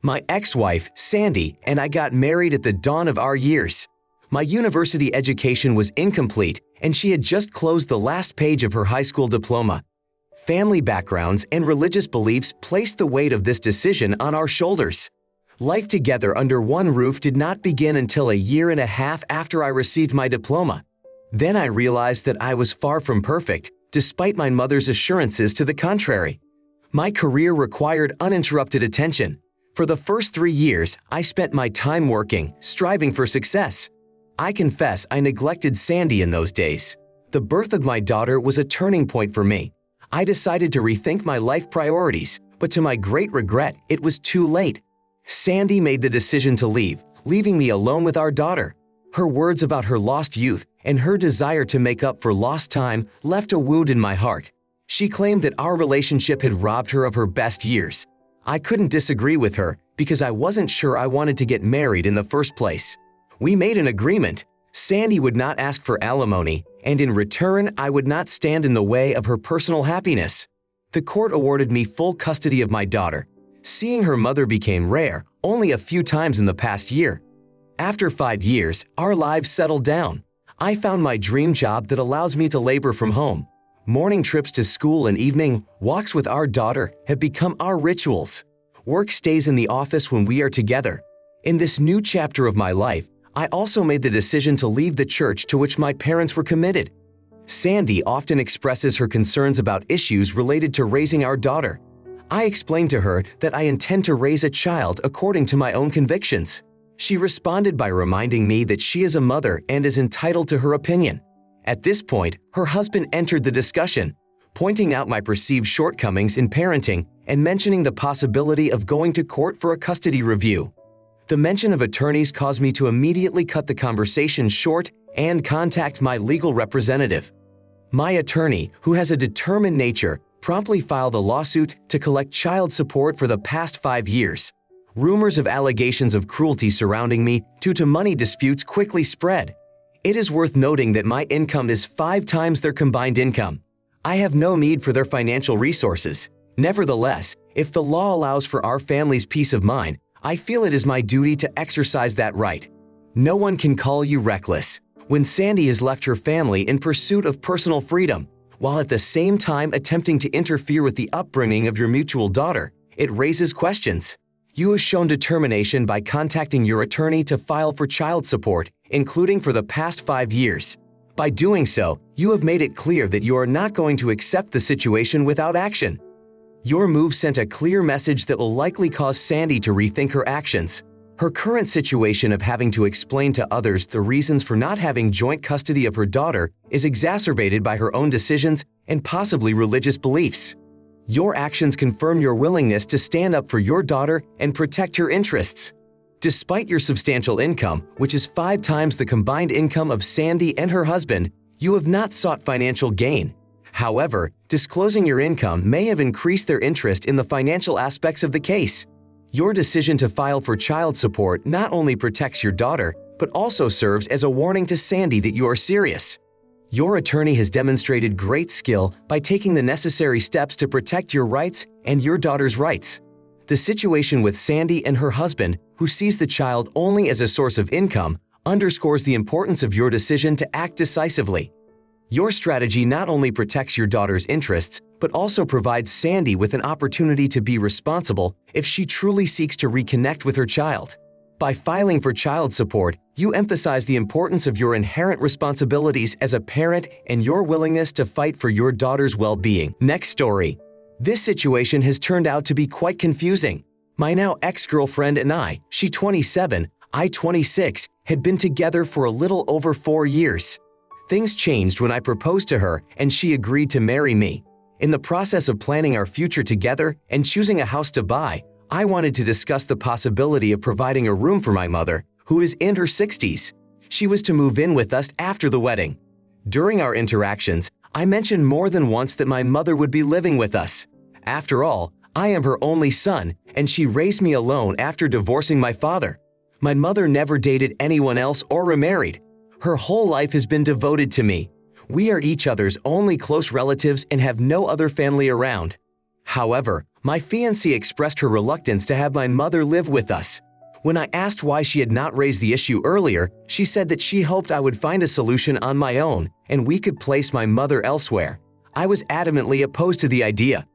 My ex-wife, Sandy, and I got married at the dawn of our years. My university education was incomplete, and she had just closed the last page of her high school diploma. Family backgrounds and religious beliefs placed the weight of this decision on our shoulders. Life together under one roof did not begin until a year and a half after I received my diploma. Then I realized that I was far from perfect, despite my mother's assurances to the contrary. My career required uninterrupted attention. For the first 3 years, I spent my time working, striving for success. I confess I neglected Sandy in those days. The birth of my daughter was a turning point for me. I decided to rethink my life priorities, but to my great regret, it was too late. Sandy made the decision to leave, leaving me alone with our daughter. Her words about her lost youth and her desire to make up for lost time left a wound in my heart. She claimed that our relationship had robbed her of her best years. I couldn't disagree with her because I wasn't sure I wanted to get married in the first place. We made an agreement. Sandy would not ask for alimony, and in return, I would not stand in the way of her personal happiness. The court awarded me full custody of my daughter. Seeing her mother became rare, only a few times in the past year. After 5 years, our lives settled down. I found my dream job that allows me to labor from home. Morning trips to school and evening walks with our daughter have become our rituals. Work stays in the office when we are together. In this new chapter of my life, I also made the decision to leave the church to which my parents were committed. Sandy often expresses her concerns about issues related to raising our daughter. I explained to her that I intend to raise a child according to my own convictions. She responded by reminding me that she is a mother and is entitled to her opinion. At this point, her husband entered the discussion, pointing out my perceived shortcomings in parenting and mentioning the possibility of going to court for a custody review. The mention of attorneys caused me to immediately cut the conversation short and contact my legal representative. My attorney, who has a determined nature, promptly filed a lawsuit to collect child support for the past 5 years. Rumors of allegations of cruelty surrounding me due to money disputes quickly spread. It is worth noting that my income is 5 times their combined income. I have no need for their financial resources. Nevertheless, if the law allows for our family's peace of mind, I feel it is my duty to exercise that right. No one can call you reckless. When Sandy has left her family in pursuit of personal freedom, while at the same time attempting to interfere with the upbringing of your mutual daughter, it raises questions. You have shown determination by contacting your attorney to file for child support, including for the past 5 years. By doing so, you have made it clear that you are not going to accept the situation without action. Your move sent a clear message that will likely cause Sandy to rethink her actions. Her current situation of having to explain to others the reasons for not having joint custody of her daughter is exacerbated by her own decisions and possibly religious beliefs. Your actions confirm your willingness to stand up for your daughter and protect her interests. Despite your substantial income, which is 5 times the combined income of Sandy and her husband, you have not sought financial gain. However, disclosing your income may have increased their interest in the financial aspects of the case. Your decision to file for child support not only protects your daughter, but also serves as a warning to Sandy that you are serious. Your attorney has demonstrated great skill by taking the necessary steps to protect your rights and your daughter's rights. The situation with Sandy and her husband, who sees the child only as a source of income, underscores the importance of your decision to act decisively. Your strategy not only protects your daughter's interests, but also provides Sandy with an opportunity to be responsible if she truly seeks to reconnect with her child. By filing for child support, you emphasize the importance of your inherent responsibilities as a parent and your willingness to fight for your daughter's well-being. Next story. This situation has turned out to be quite confusing. My now ex-girlfriend and I, she 27, I 26, had been together for a little over 4 years. Things changed when I proposed to her and she agreed to marry me. In the process of planning our future together and choosing a house to buy, I wanted to discuss the possibility of providing a room for my mother, who is in her 60s. She was to move in with us after the wedding. During our interactions, I mentioned more than once that my mother would be living with us. After all, I am her only son, and she raised me alone after divorcing my father. My mother never dated anyone else or remarried. Her whole life has been devoted to me. We are each other's only close relatives and have no other family around. However, My fiancée expressed her reluctance to have my mother live with us. When I asked why she had not raised the issue earlier, she said that she hoped I would find a solution on my own and we could place my mother elsewhere. I was adamantly opposed to the idea.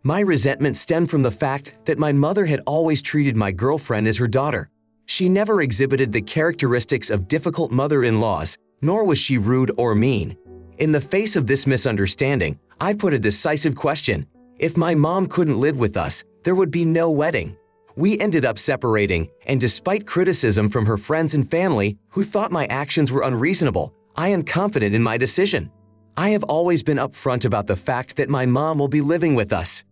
My resentment stemmed from the fact that my mother had always treated my girlfriend as her daughter. She never exhibited the characteristics of difficult mother-in-laws, nor was she rude or mean. In the face of this misunderstanding, I put a decisive question. If my mom couldn't live with us, there would be no wedding. We ended up separating, and despite criticism from her friends and family who thought my actions were unreasonable, I am confident in my decision. I have always been upfront about the fact that my mom will be living with us.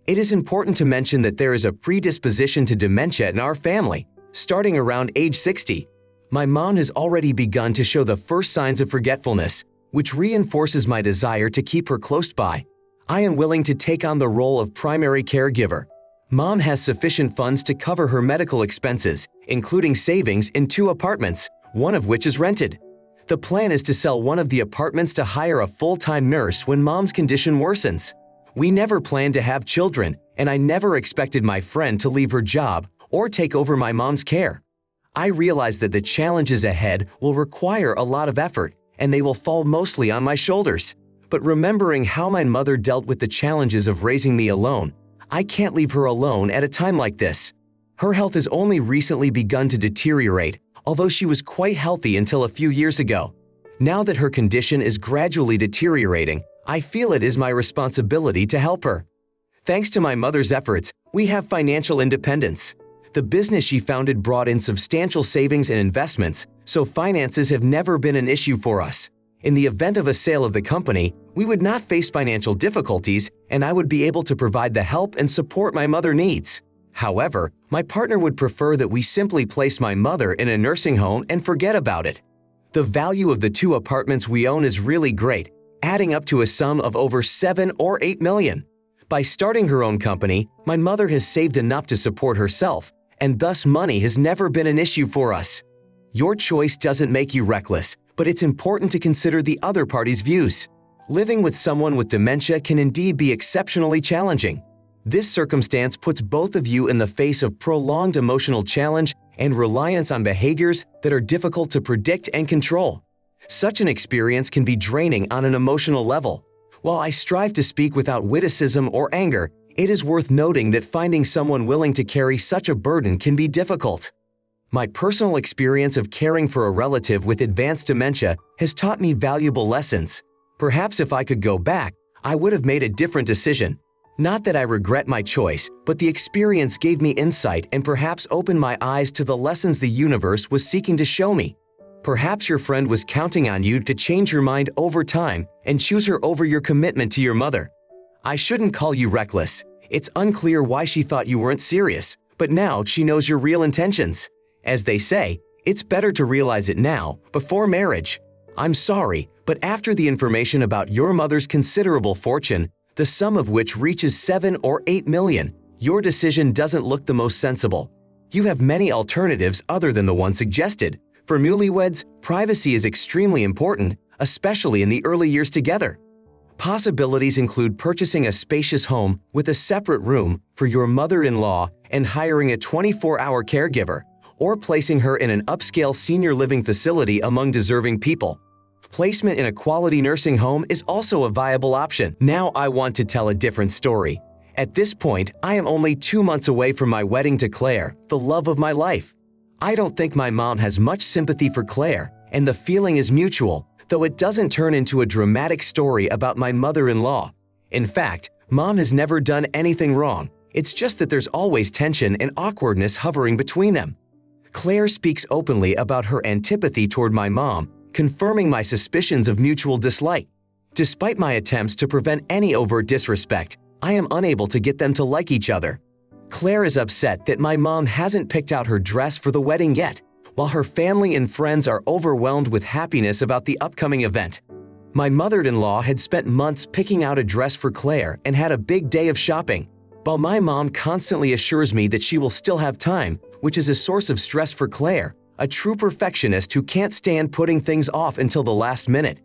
It is important to mention that there is a predisposition to dementia in our family, starting around age 60. My mom has already begun to show the first signs of forgetfulness, which reinforces my desire to keep her close by. I am willing to take on the role of primary caregiver. Mom has sufficient funds to cover her medical expenses, including savings in 2 apartments, one of which is rented. The plan is to sell one of the apartments to hire a full-time nurse when Mom's condition worsens. We never planned to have children, and I never expected my friend to leave her job or take over my mom's care. I realize that the challenges ahead will require a lot of effort, and they will fall mostly on my shoulders. But remembering how my mother dealt with the challenges of raising me alone, I can't leave her alone at a time like this. Her health has only recently begun to deteriorate, although she was quite healthy until a few years ago. Now that her condition is gradually deteriorating, I feel it is my responsibility to help her. Thanks to my mother's efforts, we have financial independence. The business she founded brought in substantial savings and investments, so finances have never been an issue for us. In the event of a sale of the company, we would not face financial difficulties, and I would be able to provide the help and support my mother needs. However, my partner would prefer that we simply place my mother in a nursing home and forget about it. The value of the 2 apartments we own is really great, adding up to a sum of over 7 or 8 million. By starting her own company, my mother has saved enough to support herself, and thus money has never been an issue for us. Your choice doesn't make you reckless, but it's important to consider the other party's views. Living with someone with dementia can indeed be exceptionally challenging. This circumstance puts both of you in the face of prolonged emotional challenge and reliance on behaviors that are difficult to predict and control. Such an experience can be draining on an emotional level. While I strive to speak without witticism or anger, it is worth noting that finding someone willing to carry such a burden can be difficult. My personal experience of caring for a relative with advanced dementia has taught me valuable lessons. Perhaps if I could go back, I would have made a different decision. Not that I regret my choice, but the experience gave me insight and perhaps opened my eyes to the lessons the universe was seeking to show me. Perhaps your friend was counting on you to change your mind over time and choose her over your commitment to your mother. I shouldn't call you reckless. It's unclear why she thought you weren't serious, but now she knows your real intentions. As they say, it's better to realize it now, before marriage. I'm sorry, but after the information about your mother's considerable fortune, the sum of which reaches 7 or 8 million, your decision doesn't look the most sensible. You have many alternatives other than the one suggested. For newlyweds, privacy is extremely important, especially in the early years together. Possibilities include purchasing a spacious home with a separate room for your mother-in-law and hiring a 24-hour caregiver, or placing her in an upscale senior living facility among deserving people. Placement in a quality nursing home is also a viable option. Now I want to tell a different story. At this point, I am only 2 months away from my wedding to Claire, the love of my life. I don't think my mom has much sympathy for Claire, and the feeling is mutual, though it doesn't turn into a dramatic story about my mother-in-law. In fact, Mom has never done anything wrong. It's just that there's always tension and awkwardness hovering between them. Claire speaks openly about her antipathy toward my mom, confirming my suspicions of mutual dislike. Despite my attempts to prevent any overt disrespect, I am unable to get them to like each other. Claire is upset that my mom hasn't picked out her dress for the wedding yet, while her family and friends are overwhelmed with happiness about the upcoming event. My mother-in-law had spent months picking out a dress for Claire and had a big day of shopping, while my mom constantly assures me that she will still have time, which is a source of stress for Claire, a true perfectionist who can't stand putting things off until the last minute.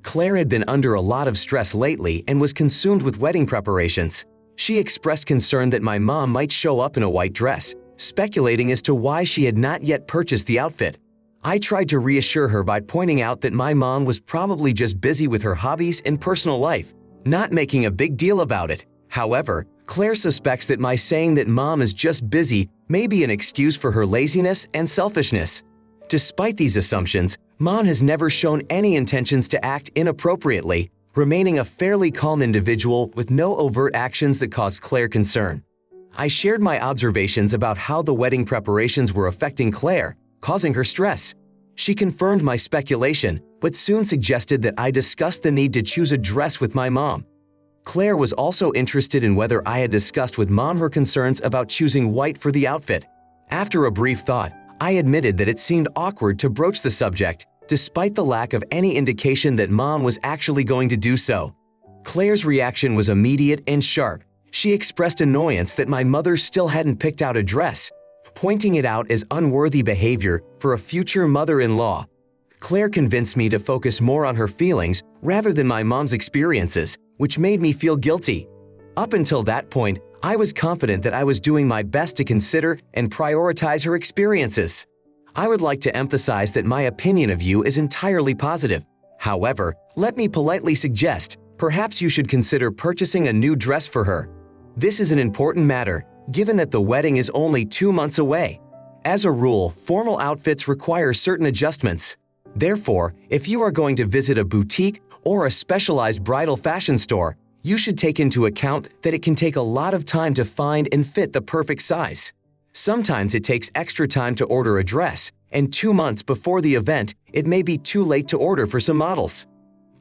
Claire had been under a lot of stress lately and was consumed with wedding preparations. She expressed concern that my mom might show up in a white dress, speculating as to why she had not yet purchased the outfit. I tried to reassure her by pointing out that my mom was probably just busy with her hobbies and personal life, not making a big deal about it. However, Claire suspects that my saying that mom is just busy may be an excuse for her laziness and selfishness. Despite these assumptions, mom has never shown any intentions to act inappropriately, remaining a fairly calm individual with no overt actions that caused Claire concern. I shared my observations about how the wedding preparations were affecting Claire, causing her stress. She confirmed my speculation, but soon suggested that I discuss the need to choose a dress with my mom. Claire was also interested in whether I had discussed with mom her concerns about choosing white for the outfit. After a brief thought, I admitted that it seemed awkward to broach the subject, despite the lack of any indication that mom was actually going to do so. Claire's reaction was immediate and sharp. She expressed annoyance that my mother still hadn't picked out a dress, pointing it out as unworthy behavior for a future mother-in-law. Claire convinced me to focus more on her feelings rather than my mom's experiences, which made me feel guilty. Up until that point, I was confident that I was doing my best to consider and prioritize her experiences. I would like to emphasize that my opinion of you is entirely positive. However, let me politely suggest, perhaps you should consider purchasing a new dress for her. This is an important matter, given that the wedding is only 2 months away. As a rule, formal outfits require certain adjustments. Therefore, if you are going to visit a boutique or a specialized bridal fashion store, you should take into account that it can take a lot of time to find and fit the perfect size. Sometimes it takes extra time to order a dress, and 2 months before the event, it may be too late to order for some models.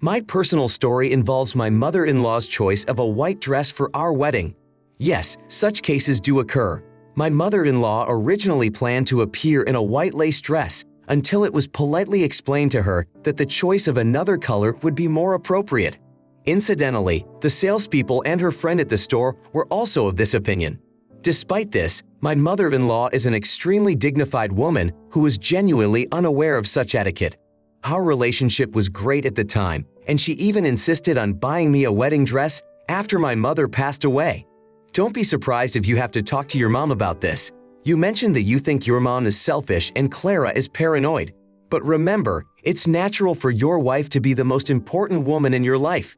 My personal story involves my mother-in-law's choice of a white dress for our wedding. Yes, such cases do occur. My mother-in-law originally planned to appear in a white lace dress until it was politely explained to her that the choice of another color would be more appropriate. Incidentally, the salespeople and her friend at the store were also of this opinion. Despite this, my mother-in-law is an extremely dignified woman who was genuinely unaware of such etiquette. Our relationship was great at the time, and she even insisted on buying me a wedding dress after my mother passed away. Don't be surprised if you have to talk to your mom about this. You mentioned that you think your mom is selfish and Clara is paranoid. But remember, it's natural for your wife to be the most important woman in your life.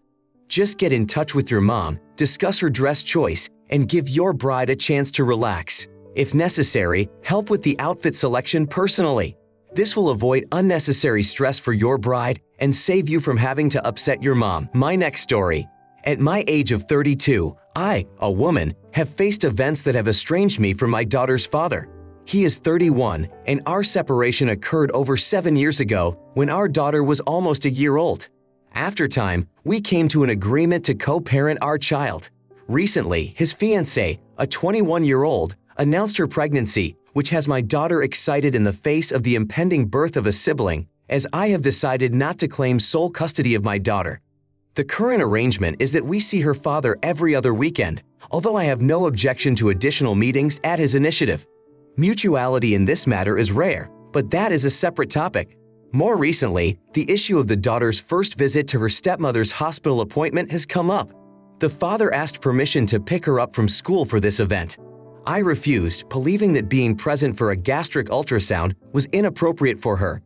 Just get in touch with your mom, discuss her dress choice, and give your bride a chance to relax. If necessary, help with the outfit selection personally. This will avoid unnecessary stress for your bride and save you from having to upset your mom. My next story. At my age of 32, I, a woman, have faced events that have estranged me from my daughter's father. He is 31, and our separation occurred over 7 years ago when our daughter was almost a year old. After time, we came to an agreement to co-parent our child. Recently, his fiancée, a 21-year-old, announced her pregnancy, which has my daughter excited in the face of the impending birth of a sibling, as I have decided not to claim sole custody of my daughter. The current arrangement is that we see her father every other weekend, although I have no objection to additional meetings at his initiative. Mutuality in this matter is rare, but that is a separate topic. More recently, the issue of the daughter's first visit to her stepmother's hospital appointment has come up. The father asked permission to pick her up from school for this event. I refused, believing that being present for a gastric ultrasound was inappropriate for her.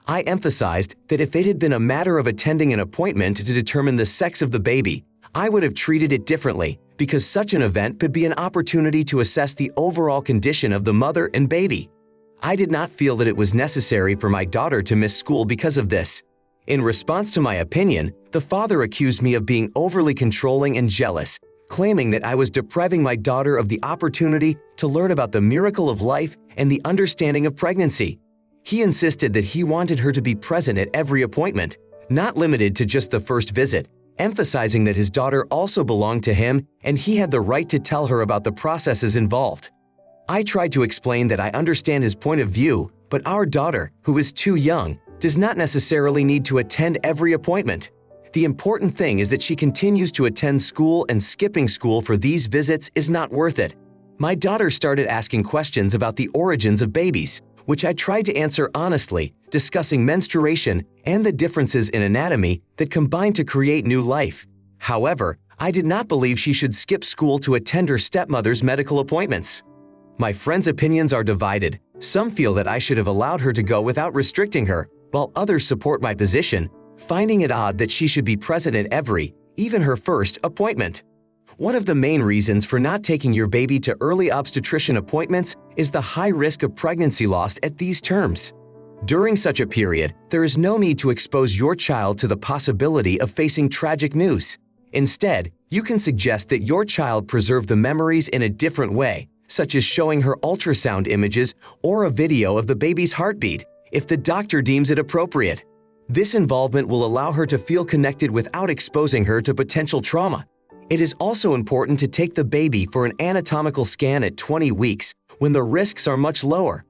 I emphasized that if it had been a matter of attending an appointment to determine the sex of the baby, I would have treated it differently, because such an event could be an opportunity to assess the overall condition of the mother and baby. I did not feel that it was necessary for my daughter to miss school because of this. In response to my opinion, the father accused me of being overly controlling and jealous, claiming that I was depriving my daughter of the opportunity to learn about the miracle of life and the understanding of pregnancy. He insisted that he wanted her to be present at every appointment, not limited to just the first visit, emphasizing that his daughter also belonged to him and he had the right to tell her about the processes involved. I tried to explain that I understand his point of view, but our daughter, who is too young, does not necessarily need to attend every appointment. The important thing is that she continues to attend school, and skipping school for these visits is not worth it. My daughter started asking questions about the origins of babies, which I tried to answer honestly, discussing menstruation and the differences in anatomy that combine to create new life. However, I did not believe she should skip school to attend her stepmother's medical appointments. My friends' opinions are divided. Some feel that I should have allowed her to go without restricting her, while others support my position, finding it odd that she should be present at every, even her first, appointment. One of the main reasons for not taking your baby to early obstetrician appointments is the high risk of pregnancy loss at these terms. During such a period, there is no need to expose your child to the possibility of facing tragic news. Instead, you can suggest that your child preserve the memories in a different way, such as showing her ultrasound images or a video of the baby's heartbeat, if the doctor deems it appropriate. This involvement will allow her to feel connected without exposing her to potential trauma. It is also important to take the baby for an anatomical scan at 20 weeks when the risks are much lower.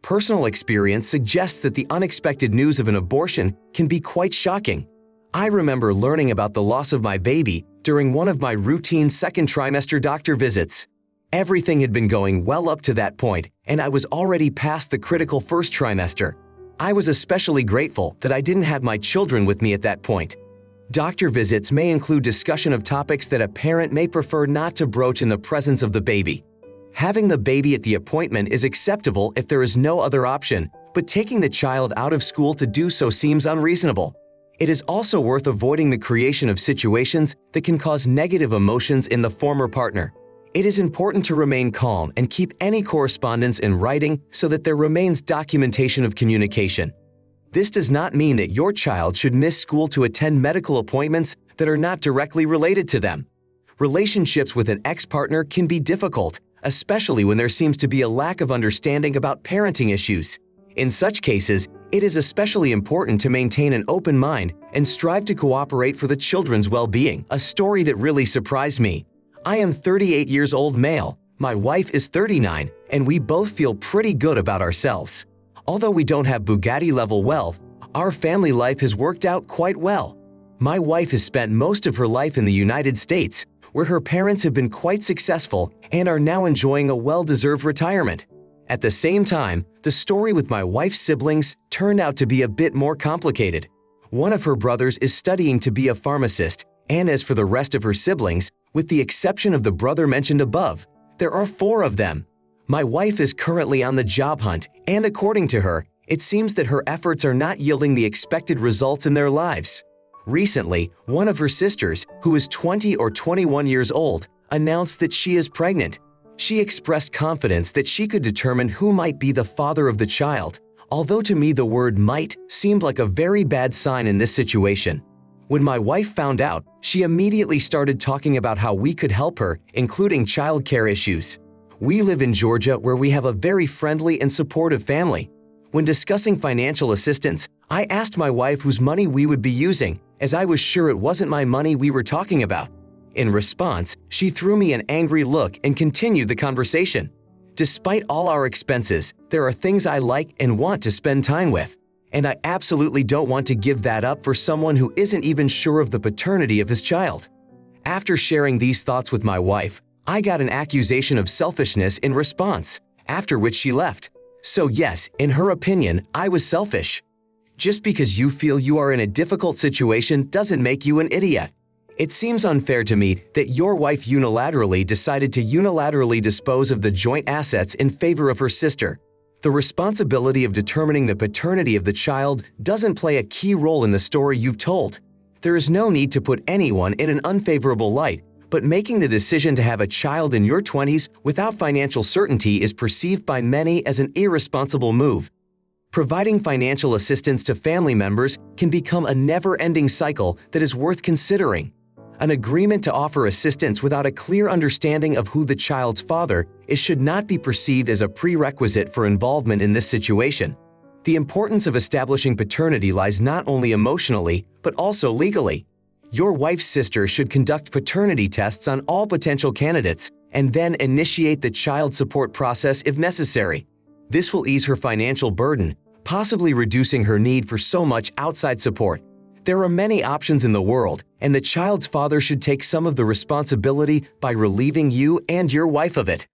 Personal experience suggests that the unexpected news of an abortion can be quite shocking. I remember learning about the loss of my baby during one of my routine second trimester doctor visits. Everything had been going well up to that point, and I was already past the critical first trimester. I was especially grateful that I didn't have my children with me at that point. Doctor visits may include discussion of topics that a parent may prefer not to broach in the presence of the baby. Having the baby at the appointment is acceptable if there is no other option, but taking the child out of school to do so seems unreasonable. It is also worth avoiding the creation of situations that can cause negative emotions in the former partner. It is important to remain calm and keep any correspondence in writing so that there remains documentation of communication. This does not mean that your child should miss school to attend medical appointments that are not directly related to them. Relationships with an ex-partner can be difficult, especially when there seems to be a lack of understanding about parenting issues. In such cases, it is especially important to maintain an open mind and strive to cooperate for the children's well-being. A story that really surprised me. I am 38 years old male, my wife is 39, and we both feel pretty good about ourselves. Although we don't have Bugatti-level wealth, our family life has worked out quite well. My wife has spent most of her life in the United States, where her parents have been quite successful and are now enjoying a well-deserved retirement. At the same time, the story with my wife's siblings turned out to be a bit more complicated. One of her brothers is studying to be a pharmacist, and as for the rest of her siblings, with the exception of the brother mentioned above, there are 4 of them. My wife is currently on the job hunt, and according to her, it seems that her efforts are not yielding the expected results in their lives. Recently, one of her sisters, who is 20 or 21 years old, announced that she is pregnant. She expressed confidence that she could determine who might be the father of the child, although to me the word might seemed like a very bad sign in this situation. When my wife found out, she immediately started talking about how we could help her, including childcare issues. We live in Georgia where we have a very friendly and supportive family. When discussing financial assistance, I asked my wife whose money we would be using, as I was sure it wasn't my money we were talking about. In response, she threw me an angry look and continued the conversation. Despite all our expenses, there are things I like and want to spend time with, and I absolutely don't want to give that up for someone who isn't even sure of the paternity of his child. After sharing these thoughts with my wife, I got an accusation of selfishness in response, after which she left. So yes, in her opinion, I was selfish. Just because you feel you are in a difficult situation doesn't make you an idiot. It seems unfair to me that your wife unilaterally decided to unilaterally dispose of the joint assets in favor of her sister. The responsibility of determining the paternity of the child doesn't play a key role in the story you've told. There is no need to put anyone in an unfavorable light, but making the decision to have a child in your 20s without financial certainty is perceived by many as an irresponsible move. Providing financial assistance to family members can become a never-ending cycle that is worth considering. An agreement to offer assistance without a clear understanding of who the child's father is should not be perceived as a prerequisite for involvement in this situation. The importance of establishing paternity lies not only emotionally, but also legally. Your wife's sister should conduct paternity tests on all potential candidates and then initiate the child support process if necessary. This will ease her financial burden, possibly reducing her need for so much outside support. There are many options in the world, and the child's father should take some of the responsibility by relieving you and your wife of it.